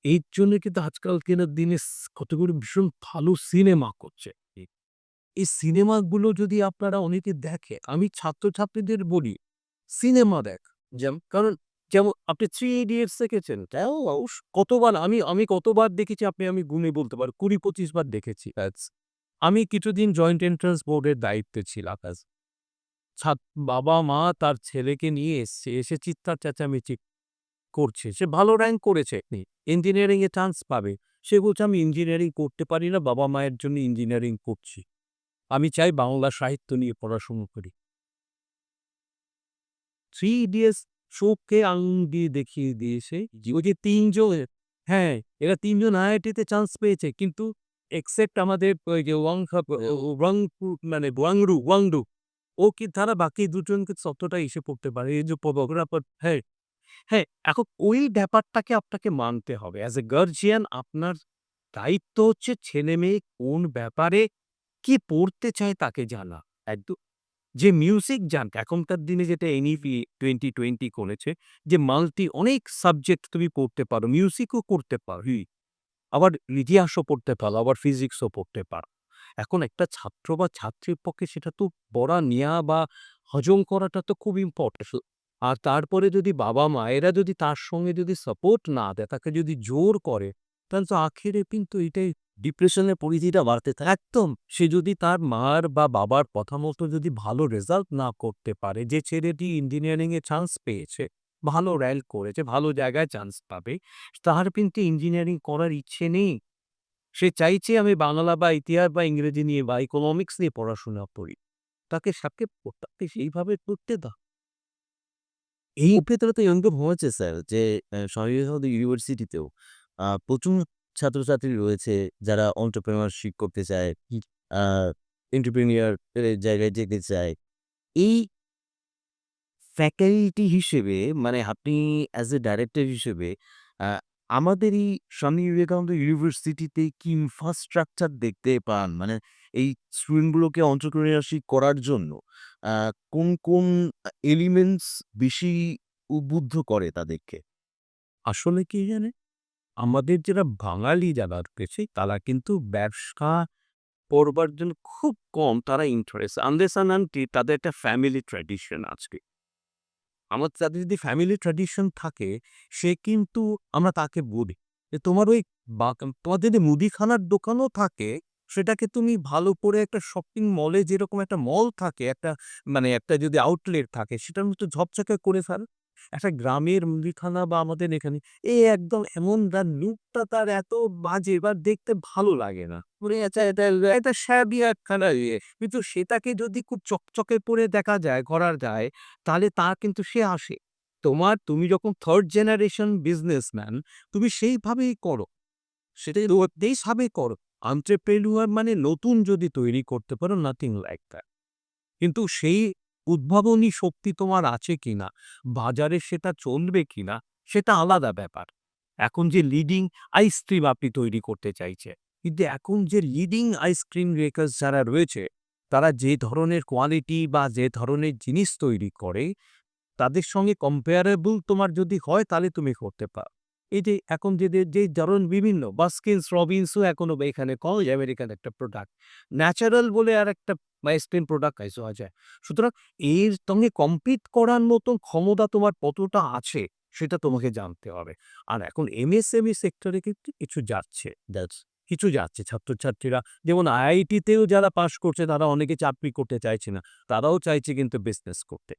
এর জন্য কিন্তু আজকালকের দিনে কতগুলো ভীষণ ভালো সিনেমা করছে। এই সিনেমাগুলো যদি আপনারা অনেকে দেখে, আমি ছাত্রছাত্রীদের বলি, সিনেমা দেখ। কারণ যেমন আপনি 'থ্রি ইডিয়টস' দেখেছেন? তাও কতবার আমি কতবার দেখেছি আমি গুণে বলতে পারব। ২০-২৫ বার দেখেছি। আমি কিছুদিন জয়েন্ট এন্ট্রান্স বোর্ডের দায়িত্বে ছিলাম। ছাত বাবা-মা তার ছেলেকে নিয়ে এসে চিৎকার চেঁচামেচি করছে। সে ভালো র‍্যাংক করেছে। ইঞ্জিনিয়ারিং এ চান্স পাবে। সে বলছে, "আমি ইঞ্জিনিয়ারিং করতে পারি না। বাবা-মায়ের জন্য ইঞ্জিনিয়ারিং করছি। আমি চাই বাংলা সাহিত্য নিয়ে পড়াশুনো করি।" 'থ্রি ইডিয়টস' চোখে আঙুল দিয়ে দেখিয়ে দিয়েছে যে ওই যে ৩ জন, হ্যাঁ, এরা ৩ জন আইআইটিতে চান্স পেয়েছে। কিন্তু এক্সেপ্ট আমাদের ওই যে ওয়াংডু, ও কি তারা বাকি ২ জনকে ততটা এসে পড়তে পারে। এই যে ফটোগ্রাফার, হ্যাঁ, হ্যাঁ, এখন ওই ব্যাপারটাকে আপনাকে মানতে হবে। অ্যাজ এ গার্জিয়ান আপনার দায়িত্ব হচ্ছে ছেলে-মেয়ে কোন ব্যাপারে কি পড়তে চায় তাকে জানা। একদম যে মিউজিক এখনকার দিনে যেটা এনইপি 2020 করেছে, যে অনেক সাবজেক্ট তুমি পড়তে পারো, মিউজিকও করতে পারো, আবার ইতিহাসও পড়তে পারো, আবার ফিজিক্সও পড়তে পারো। এখন একটা ছাত্র বা ছাত্রীর পক্ষে সেটা তো পড়া নেয়া বা হজম করাটা তো খুব ইম্পর্টেন্ট। আর তারপরে যদি বাবা-মায়েরা যদি তার সঙ্গে যদি সাপোর্ট না দেয়, তাকে যদি জোর করে, তাহলে তো আখেরে কিন্তু এটাই ডিপ্রেশনের পরিধিটা বাড়তে থাকে। একদম। সে যদি তার মার বা বাবার কথা মতো যদি ভালো রেজাল্ট না করতে পারে, যে ছেলেটি ইঞ্জিনিয়ারিং এ চান্স পেয়েছে, ভালো র্যাঙ্ক করেছে, ভালো জায়গায় চান্স পাবে। তার কিন্তু ইঞ্জিনিয়ারিং করার ইচ্ছে নেই। সে চাইছে আমি বাংলা বা ইতিহাস বা ইংরেজি নিয়ে বা ইকোনমিক্স নিয়ে পড়াশোনা করি। তাকে সেইভাবে পড়তে দাও। এই খুব ক্ষেত্রে তো এরকম হয়েছে স্যার যে স্বামী বিবেকানন্দ ইউনিভার্সিটিতেও প্রচুর ছাত্রছাত্রী রয়েছে যারা entrepreneurship করতে চায়, আ entrepreneur এর জায়গায় যেতে চায়। এই ফ্যাকাল্টি হিসেবে মানে আপনি অ্যাজ এ ডাইরেক্টর হিসেবে আ আমাদের এই স্বামী বিবেকানন্দ ইউনিভার্সিটিতে কি ইনফ্রাস্ট্রাকচার দেখতে পান? মানে এই স্টুডেন্টগুলোকে entrepreneurship করার জন্য আ কোন এলিমেন্টস বেশি উদ্বুদ্ধ করে তাদেরকে? আসলে কি জানেন? আমাদের যারা বাঙালি যারা রয়েছে তারা কিন্তু ব্যবসা করবার জন্য খুব কম তারা ইন্টারেস্ট আনলেস অ্যান্ড আনটিল তাদের একটা ফ্যামিলি ট্র্যাডিশন আছে। তাদের যদি ফ্যামিলি ট্র্যাডিশন থাকে সে কিন্তু আমরা তাকে বলি যে তোমার ওই তোমার যদি মুদিখানার দোকানও থাকে সেটাকে তুমি ভালো করে একটা শপিং মলে যেরকম একটা মল থাকে একটা মানে একটা যদি আউটলেট থাকে সেটার মতো ঝকঝকে করে ফেল। একটা গ্রামের মুদিখানা বা আমাদের এখানে একদম এমন তার লুকটা তার এত বাজে বা দেখতে ভালো লাগে না। মনে হচ্ছে এটা শ্যাবি একখানা কিন্তু সেটাকে যদি খুব চকচকে করে দেখা যায় করা যায় তাহলে কিন্তু সে আসে। তুমি যখন 3rd জেনারেশন বিজনেসম্যান তুমি সেইভাবেই করো। সেটাই তেইভাবে করো। entrepreneur মানে নতুন যদি তৈরি করতে পারো নাথিং লাইক দ্যাট। কিন্তু সেই উদ্ভাবনী শক্তি তোমার আছে কিনা, বাজারে সেটা চলবে কিনা সেটা আলাদা ব্যাপার। এখন যে লিডিং আইসক্রিম আপনি তৈরি করতে চাইছেন, কিন্তু এখন যে লিডিং আইসক্রিম মেকার্স যারা রয়েছে, তারা যে ধরনের কোয়ালিটি বা যে ধরনের জিনিস তৈরি করে তাদের সঙ্গে কম্পেয়ারেবল তোমার যদি হয় তাহলে তুমি করতে পারো। এই যে এখন যে ধরুন বিভিন্ন বাস্কিনস রবিন্সও এখনো এখানে কয় আমেরিকান একটা প্রোডাক্ট। ন্যাচারাল বলে আরেকটা আইসক্রিম প্রোডাক্ট পাওয়া যায়। সুতরাং এর সঙ্গে কম্পিট করার মতন ক্ষমতা তোমার কতটা আছে সেটা তোমাকে জানতে হবে। আর এখন এমএসএমই সেক্টরে কিন্তু কিছু যাচ্ছে। দ্যাটস কিছু যাচ্ছে ছাত্রছাত্রীরা যেমন আইআইটিতেও যারা পাশ করছে তারা অনেকে চাকরি করতে চাইছে না। তারাও চাইছে কিন্তু বিজনেস করতে।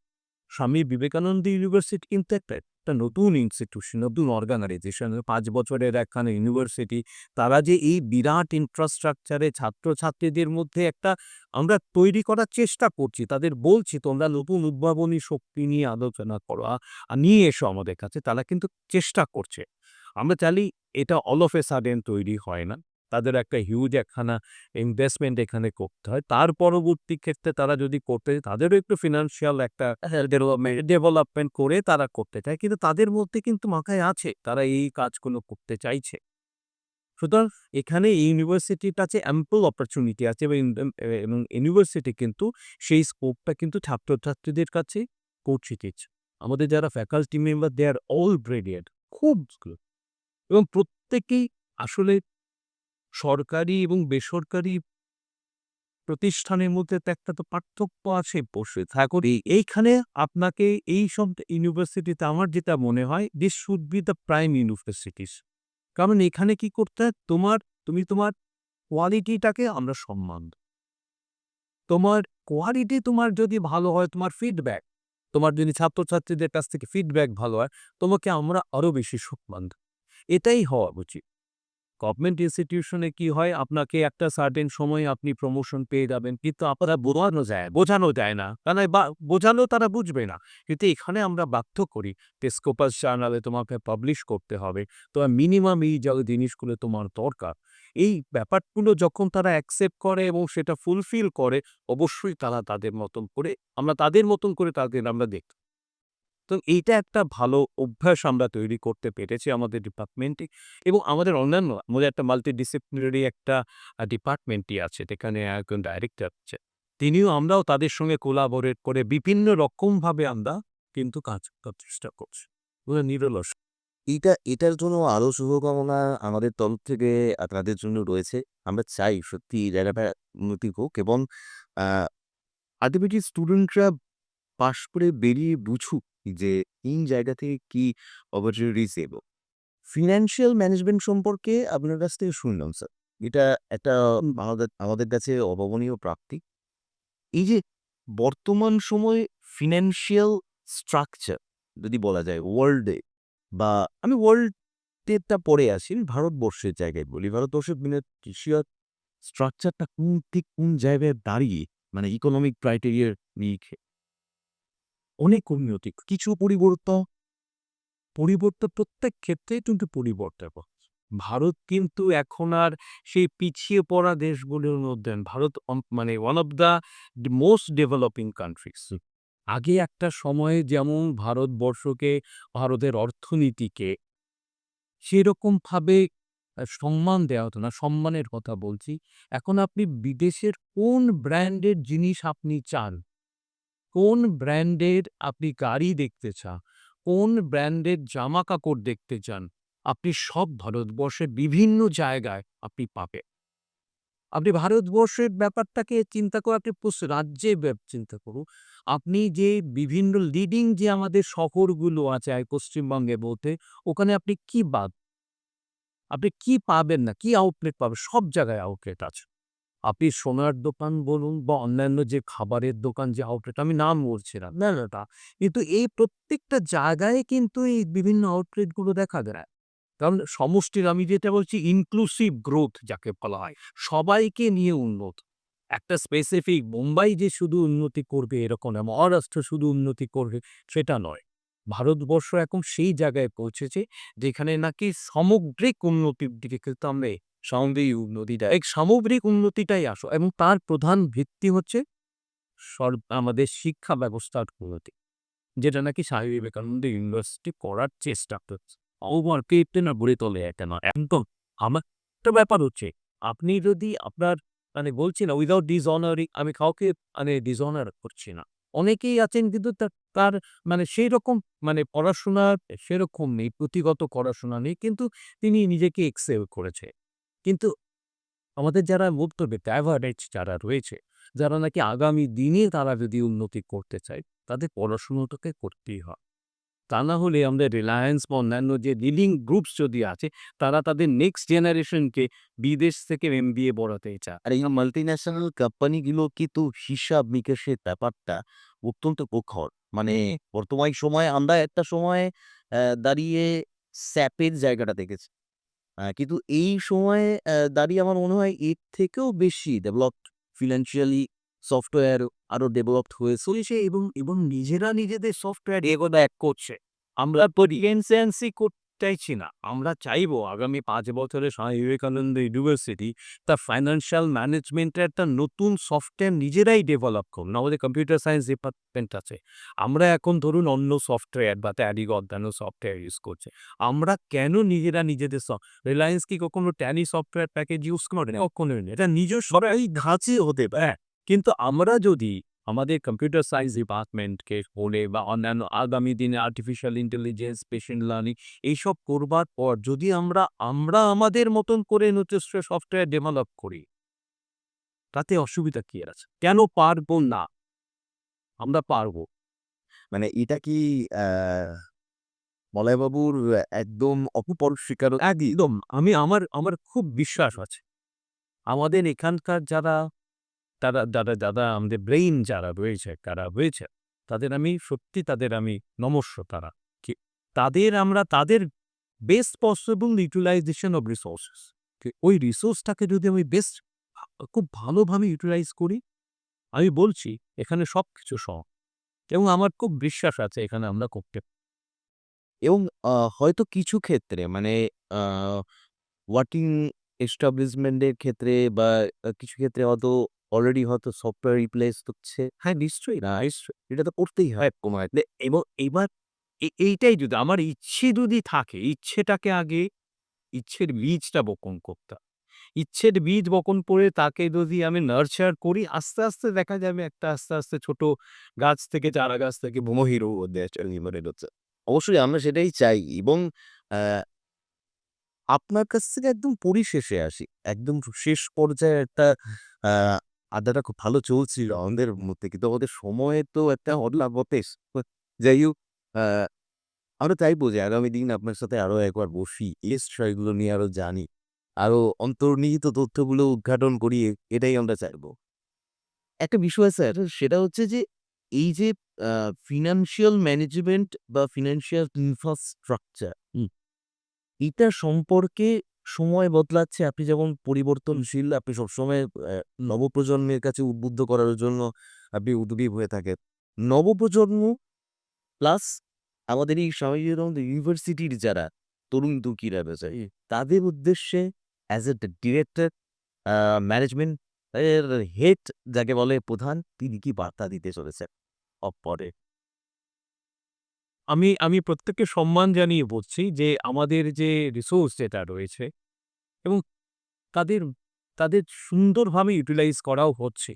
স্বামী বিবেকানন্দ ইউনিভার্সিটি কিন্তু একটা নতুন ইনস্টিটিউশন, নতুন অর্গানাইজেশন ৫ বছরের একখানা ইউনিভার্সিটি। তারা যে এই বিরাট ইনফ্রাস্ট্রাকচারে ছাত্রছাত্রীদের মধ্যে একটা আমরা তৈরি করার চেষ্টা করছি। তাদের বলছি তোমরা নতুন উদ্ভাবনী শক্তি নিয়ে আলোচনা করো। নিয়ে এসো আমাদের কাছে। তারা কিন্তু চেষ্টা করছে। আমরা চাইলেই এটা all of a sudden তৈরি হয় না। তাদের একটা হিউজ একখানা ইনভেস্টমেন্ট এখানে করতে হয়। তার পরবর্তী ক্ষেত্রে তারা যদি করতে তাদেরও একটু ফিন্যান্সিয়াল একটা ডেভেলপমেন্ট করে তারা করতে চায়। কিন্তু তাদের মধ্যে কিন্তু মাথায় আছে তারা এই কাজগুলো করতে চাইছে। সুতরাং এখানে ইউনিভার্সিটির কাছে অ্যাম্পল অপরচুনিটি আছে এবং ইউনিভার্সিটি কিন্তু সেই স্কোপটা কিন্তু ছাত্রছাত্রীদের কাছে পৌঁছে দিচ্ছে। আমাদের যারা ফ্যাকাল্টি মেম্বার দে আর অল ব্রিলিয়ান্ট, খুব গুড এবং প্রত্যেকেই আসলে সরকারি এবং বেসরকারি প্রতিষ্ঠানের মধ্যে তো একটা তো পার্থক্য আছে অবশ্যই। এইখানে আপনাকে এইসব ইউনিভার্সিটিতে আমার যেটা মনে হয় this should be the prime universities. কারণ এখানে কি করতে হয় তুমি তোমার কোয়ালিটিটাকে আমরা সম্মান দেই। তোমার কোয়ালিটি তোমার যদি ভালো হয় তোমার ফিডব্যাক, তোমার যদি ছাত্রছাত্রীদের কাছ থেকে ফিডব্যাক ভালো হয়, তোমাকে আমরা আরো বেশি সম্মান দেব। এটাই হওয়া উচিত। গভর্নমেন্ট ইনস্টিটিউশনে কি হয় আপনাকে একটা সার্টেন সময়ে আপনি প্রমোশন পেয়ে যাবেন কিন্তু আপনারা বোঝানো যায় না কারণ বোঝালেও তারা বুঝবে না কিন্তু এখানে আমরা বাধ্য করি টেস্কোপাস জার্নালে তোমাকে পাবলিশ করতে হবে তোমার মিনিমাম এই জিনিসগুলো তোমার দরকার এই ব্যাপারগুলো যখন তারা অ্যাকসেপ্ট করে এবং সেটা ফুলফিল করে অবশ্যই তারা তাদের মতন করে তাদের আমরা দেখি তো এইটা একটা ভালো অভ্যাস আমরা তৈরি করতে পেরেছি আমাদের ডিপার্টমেন্টে এবং আমাদের একটা মাল্টিডিসিপ্লিনারি একটা ডিপার্টমেন্টই আছে যেখানে একজন ডাইরেক্টর আছে আমরাও তাদের সঙ্গে কোলাবোরেট করে বিভিন্ন রকমভাবে আমরা কিন্তু কাজ করার চেষ্টা করছি নিরলস এটার জন্য আরো শুভকামনা আমাদের তরফ থেকে আপনাদের জন্য রয়েছে। আমরা চাই সত্যি এই জায়গাটা উন্নতি হোক এবং আ আল্টিমেটলি স্টুডেন্টরা পাশ করে বেরিয়ে বুঝুক যে কোন জায়গা থেকে কি অপরচুনিটিস এলো। ফিন্যান্সিয়াল ম্যানেজমেন্ট সম্পর্কে আপনার কাছ থেকে শুনলাম স্যার। এটা একটা আমাদের কাছে অভাবনীয় প্রাপ্তি। এই যে বর্তমান সময়ে ফিন্যান্সিয়াল স্ট্রাকচার যদি বলা যায় ওয়ার্ল্ডে বা আমি ওয়ার্ল্ডেরটা পরে আসি, আমি ভারতবর্ষের জায়গায় বলি। ভারতবর্ষের ফিনান্সিয়াল স্ট্রাকচারটা কোন জায়গায় দাঁড়িয়ে মানে ইকোনমিক ক্রাইটেরিয়ার নিরিখে অনেক উন্নতি। কিছু পরিবর্তন প্রত্যেক ক্ষেত্রেই কিন্তু পরিবর্তন হচ্ছে। ভারত কিন্তু এখন আর সেই পিছিয়ে পড়া দেশগুলোর মধ্যে না। ভারত মানে one of the most developing countries. আগে একটা সময়ে যেমন ভারতের অর্থনীতিকে সেরকমভাবে সম্মান দেওয়া হতো না। সম্মানের কথা বলছি। এখন আপনি বিদেশের কোন ব্র্যান্ডের জিনিস আপনি চান, কোন ব্র্যান্ডের আপনি গাড়ি দেখতে চান, কোন ব্র্যান্ডের জামাকাপড় দেখতে চান, আপনি সব ভারতবর্ষের বিভিন্ন জায়গায় আপনি পাবেন। আপনি ভারতবর্ষের ব্যাপারটাকে চিন্তা করে আপনি রাজ্যে চিন্তা করুন। আপনি যে বিভিন্ন লিডিং যে আমাদের শহরগুলো আছে পশ্চিমবঙ্গে বলতে, ওখানে আপনি কি পাবেন না, কি আউটলেট পাবেন? সব জায়গায় আউটলেট আছে। আপনি সোনার দোকান বলুন বা অন্যান্য যে খাবারের দোকান যে আউটলেট আমি নাম বলছি না, না, না, তা কিন্তু এই প্রত্যেকটা জায়গায় কিন্তু এই বিভিন্ন আউটলেটগুলো দেখা যায়। কারণ সমষ্টির আমি যেটা বলছি ইনক্লুসিভ গ্রোথ যাকে বলা হয়, সবাইকে নিয়ে উন্নত। একটা স্পেসিফিক মুম্বাই যে শুধু উন্নতি করবে এরকম না, মহারাষ্ট্র শুধু উন্নতি করবে সেটা নয়। ভারতবর্ষ এখন সেই জায়গায় পৌঁছেছে যেখানে নাকি সামগ্রিক উন্নতির দিকে কিন্তু আমরা সামগ্রিক উন্নতিটা এই সামগ্রিক উন্নতিটাই এবং তার প্রধান ভিত্তি হচ্ছে আমাদের শিক্ষা ব্যবস্থার উন্নতি। যেটা নাকি স্বামী বিবেকানন্দ ইউনিভার্সিটি করার চেষ্টা করছে। ওভারকেটে না গড়ে তোলে এটা না। একদম আমার একটা ব্যাপার হচ্ছে, আপনি যদি আপনার মানে বলছি না উইথআউট ডিসঅনারিং আমি কাউকে মানে ডিসঅনার করছি না। অনেকেই আছেন কিন্তু তার মানে সেইরকম মানে পড়াশোনা সেরকম নেই, পুঁথিগত পড়াশোনা নেই। কিন্তু তিনি নিজেকে এক্সেল করেছে। কিন্তু আমাদের যারা মধ্যবিত্ত এভারেজ যারা রয়েছে, যারা নাকি আগামী দিনে তারা যদি উন্নতি করতে চায়, তাদের পড়াশোনাটাকে করতেই হয়। তা না হলে আমাদের রিলায়েন্স বা অন্যান্য যে লিডিং গ্রুপস যদি আছে, তারা তাদের নেক্সট জেনারেশনকে বিদেশ থেকে এমবিএ পড়াতে চায়। আর এই মাল্টিন্যাশনাল কোম্পানিগুলো কিন্তু হিসাব নিকাশের ব্যাপারটা অত্যন্ত প্রখর। মানে বর্তমান সময়ে আমরা একটা সময়ে দাঁড়িয়ে স্যাপের জায়গাটা দেখেছি। কিন্তু এই সময়ে দাঁড়িয়ে আমার মনে হয় এর থেকেও বেশি ডেভেলপড ফিন্যান্সিয়ালি সফটওয়্যার আরো ডেভেলপড হয়ে চলেছে এবং নিজেরা নিজেদের সফটওয়্যার এগোনো এক করছে। আমরা পরিয়েন্সেন্সি করতে চাইছি না। আমরা চাইবো আগামী ৫ বছরে স্বামী বিবেকানন্দ ইউনিভার্সিটি তার ফাইন্যান্সিয়াল ম্যানেজমেন্টের একটা নতুন সফটওয়্যার নিজেরাই ডেভেলপ করুন। আমাদের কম্পিউটার সায়েন্স ডিপার্টমেন্ট আছে। আমরা এখন ধরুন অন্য সফটওয়্যার বা ট্যালি অন্যান্য সফটওয়্যার ইউজ করছি। আমরা কেন নিজেরা নিজেদের রিলায়েন্স কি কখনো ট্যালি সফটওয়্যার প্যাকেজ ইউজ করে? কখনোই না। এটা নিজস্ব এই ধাঁচে হতে পারে। কিন্তু আমরা যদি আমাদের কম্পিউটার সায়েন্স ডিপার্টমেন্টকে বলে বা অন্যান্য আগামী দিনে আর্টিফিশিয়াল ইন্টেলিজেন্স, মেশিন লার্নিং এইসব করবার পর যদি আমরা আমাদের মতন করে নিজস্ব সফটওয়্যার ডেভেলপ করি, তাতে অসুবিধা কি আছে? কেন পারবো না? আমরা পারবো। মানে এটা কি আ মলয়বাবুর একদম অপূর্ব স্বীকারোক্তি? একদম আমার খুব বিশ্বাস আছে। আমাদের এখানকার যারা আমাদের ব্রেইন যারা রয়েছে, তাদের আমি নমস্য তারা। কি তাদের best possible utilisation of resources. ওই রিসোর্সটাকে যদি আমি খুব ভালোভাবে ইউটিলাইজ করি, আমি বলছি এখানে সবকিছু এবং আমার খুব বিশ্বাস আছে এখানে আমরা করতে এবং হয়তো কিছু ক্ষেত্রে মানে আ ওয়ার্কিং এস্টাবলিশমেন্ট এর ক্ষেত্রে বা কিছু ক্ষেত্রে হয়তো অলরেডি হয়তো সফটওয়্যার রিপ্লেস হচ্ছে। হ্যাঁ, নিশ্চয়ই, না, নিশ্চয়ই। এটা তো করতেই হয় কোনো এক এবং এবার এইটাই যদি আমার ইচ্ছে যদি থাকে, ইচ্ছের বীজটা বপন করতে হবে। ইচ্ছের বীজ বপন করে তাকে যদি আমি নার্চার করি, আস্তে, আস্তে দেখা যাবে একটা আস্তে, আস্তে ছোট গাছ থেকে চারা গাছ থেকে হিরো ন্যাচারালি মানে হচ্ছে। অবশ্যই আমরা সেটাই চাই এবং আ আপনার কাছ থেকে একদম পরিশেষে আসি। একদম শেষ পর্যায়ে একটা আ আড্ডাটা খুব ভালো চলছিল আমাদের মধ্যে। কিন্তু আমাদের সময়ে তো একটা অদলাবতেস। যাই হোক আ আমরা চাইবো যে আগামী দিন আপনার সাথে আরো একবার বসি। এই বিষয়গুলো নিয়ে আরো জানি। আরো অন্তর্নিহিত তথ্যগুলো উদ্ঘাটন করি এটাই আমরা চাইবো। একটা বিষয় স্যার সেটা হচ্ছে যে এই যে ফিনান্সিয়াল ম্যানেজমেন্ট বা ফিনান্সিয়াল ইনফ্রাস্ট্রাকচার এটা সম্পর্কে সময় বদলাচ্ছে। আপনি যেমন পরিবর্তনশীল, আপনি সবসময় নবপ্রজন্মের কাছে উদ্বুদ্ধ করার জন্য আপনি উদ্যোগী হয়ে থাকেন। নবপ্রজন্ম প্লাস আমাদের এই স্বামী বিবেকানন্দ ইউনিভার্সিটির যারা তরুণ তুর্কিরা রয়েছে, তাদের উদ্দেশ্যে অ্যাজ এ ডিরেক্টর ম্যানেজমেন্ট এর হেড যাকে বলে প্রধান, তিনি কি বার্তা দিতে চলেছেন পরে? আমি প্রত্যেককে সম্মান জানিয়ে বলছি যে আমাদের যে রিসোর্স যেটা রয়েছে এবং তাদের তাদের সুন্দরভাবে ইউটিলাইজ করাও হচ্ছে।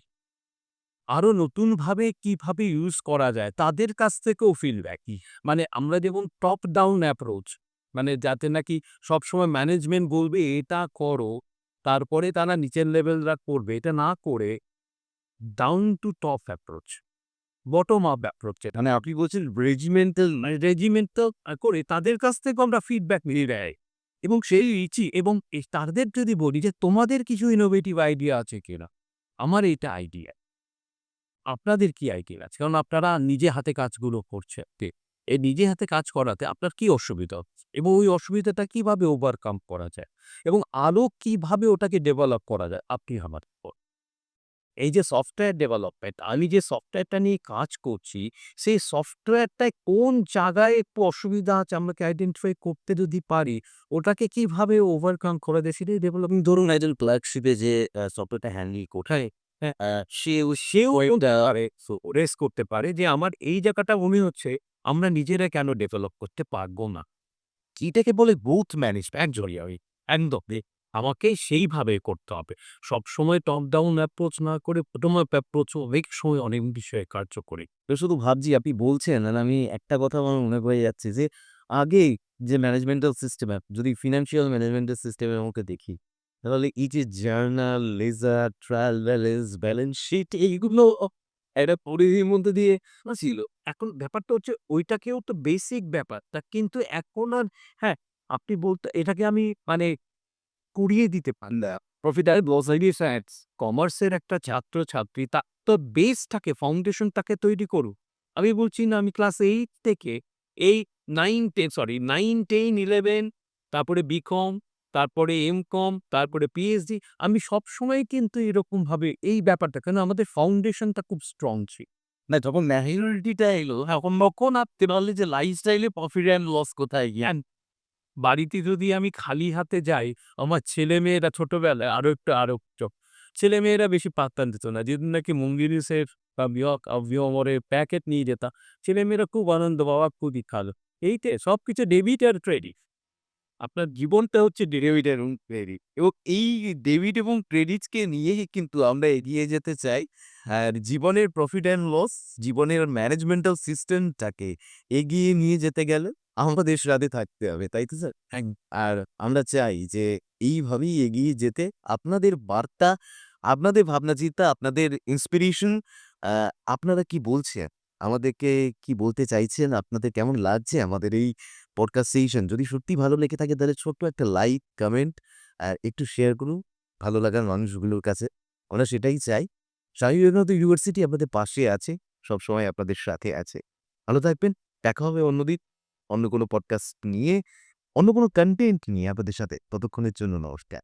আরো নতুনভাবে কিভাবে ইউজ করা যায় তাদের কাছ থেকেও ফিডব্যাক। মানে আমরা যেমন টপ ডাউন অ্যাপ্রোচ, মানে যাতে নাকি সবসময় ম্যানেজমেন্ট বলবে এটা করো, তারপরে তারা নিচের লেভেলরা করবে, এটা না করে down to top approach, bottom up approach যেটা। মানে আপনি বলছেন রেজিমেন্টাল রেজিমেন্টাল করে তাদের কাছ থেকে আমরা ফিডব্যাক নিয়ে নেয় এবং সেই ইচি এবং তাদের যদি বলি যে তোমাদের কিছু ইনোভেটিভ আইডিয়া আছে কিনা, আমার এইটা আইডিয়া, আপনাদের কি আইডিয়া আছে? কারণ আপনারা নিজে হাতে কাজগুলো করছেন। এই নিজে হাতে কাজ করাতে আপনার কি অসুবিধা হচ্ছে এবং ওই অসুবিধাটা কিভাবে ওভারকাম করা যায় এবং আরো কিভাবে ওটাকে ডেভেলপ করা যায়, আপনি আমার উপর। এই যে সফটওয়্যার ডেভেলপমেন্ট, আমি যে সফটওয়্যারটা নিয়ে কাজ করছি, সেই সফটওয়্যারটায় কোন জায়গায় একটু অসুবিধা আছে আমাকে আইডেন্টিফাই করতে যদি পারি, ওটাকে কিভাবে ওভারকাম করা যায় সেটাই ডেভেলপমেন্ট। ধরুন একজন ক্লার্কশিপে যে সফটওয়্যারটা হ্যান্ডেল করছে, হ্যাঁ, সেও পারে রেস করতে পারে যে আমার এই জায়গাটা মনে হচ্ছে আমরা নিজেরা কেন ডেভেলপ করতে পারবো না। এটাকে বলে গ্রোথ ম্যানেজমেন্ট জড়িয়ে ওই একদম আমাকে সেইভাবে করতে হবে। সবসময় টপ ডাউন অ্যাপ্রোচ না করে বটম আপ অ্যাপ্রোচ অনেক সময় অনেক বিষয়ে কার্যকরী। তো শুধু ভাবছি আপনি বলছেন আর আমি একটা কথা আমার মনে পড়ে যাচ্ছে যে আগে যে ম্যানেজমেন্টাল সিস্টেম যদি ফিনান্সিয়াল ম্যানেজমেন্টাল সিস্টেমের মধ্যে দেখি, তাহলে এই যে journal, ledger, trial balance, balance sheet এইগুলো একটা পরিধির মধ্যে দিয়ে ছিল। এখন ব্যাপারটা হচ্ছে ওইটাকেও তো বেসিক ব্যাপারটা কিন্তু এখন আর হ্যাঁ, আপনি বলতে এটাকে আমি মানে কুড়িয়ে দিতে পারি না। প্রফিট আর লস সায়েন্স কমার্সের একটা ছাত্র-ছাত্রী তার তো বেসটাকে ফাউন্ডেশনটাকে তৈরি করুক। আমি বলছি না আমি ক্লাস 8 থেকে এই 9, 10, 11 তারপরে বিকম, তারপরে এমকম, তারপরে পিএইচডি আমি সবসময় কিন্তু এরকমভাবে এই ব্যাপারটা কেন আমাদের ফাউন্ডেশনটা খুব স্ট্রং ছিল। না, যখন ম্যাচুরিটিটা এলো তখন আপনি বললেন যে লাইফস্টাইলে প্রফিট অ্যান্ড লস কোথায় গিয়ে? বাড়িতে যদি আমি খালি হাতে যাই, আমার ছেলেমেয়েরা ছোটবেলায় আরো একটু ছেলেমেয়েরা বেশি পাত্তা দিত না। যেদিন নাকি মুঙ্গিরিসের বা ভিওমরের প্যাকেট নিয়ে যেতাম, ছেলেমেয়েরা খুব আনন্দ, বাবা খুবই খালো। এইতে সবকিছু ডেবিট আর ক্রেডিট। আপনার জীবনটা হচ্ছে ডেবিট এবং ক্রেডিট, এবং এই ডেবিট এবং ক্রেডিটকে নিয়েই কিন্তু আমরা এগিয়ে যেতে চাই। আর জীবনের প্রফিট অ্যান্ড লস, জীবনের ম্যানেজমেন্টাল সিস্টেমটাকে এগিয়ে নিয়ে যেতে গেলে আমাদের সাথে থাকতে হবে, তাই তো স্যার? আর আমরা চাই যে এইভাবেই এগিয়ে যেতে আপনাদের বার্তা, আপনাদের ভাবনা চিন্তা, আপনাদের ইন্সপিরেশন, আপনারা কি বলছেন, আমাদেরকে কি বলতে চাইছেন, আপনাদের কেমন লাগছে আমাদের এই পডকাস্ট সেশন? যদি সত্যি ভালো লেগে থাকে তাহলে ছোট্ট একটা লাইক, কমেন্ট আর একটু শেয়ার করুন ভালো লাগার মানুষগুলোর কাছে। আমরা সেটাই চাই। স্বামী বিবেকানন্দ ইউনিভার্সিটি আপনাদের পাশে আছে, সবসময় আপনাদের সাথে আছে। ভালো থাকবেন। দেখা হবে অন্যদিন, অন্য কোনো পডকাস্ট নিয়ে, অন্য কোনো কনটেন্ট নিয়ে আপনাদের সাথে। ততক্ষণের জন্য নমস্কার।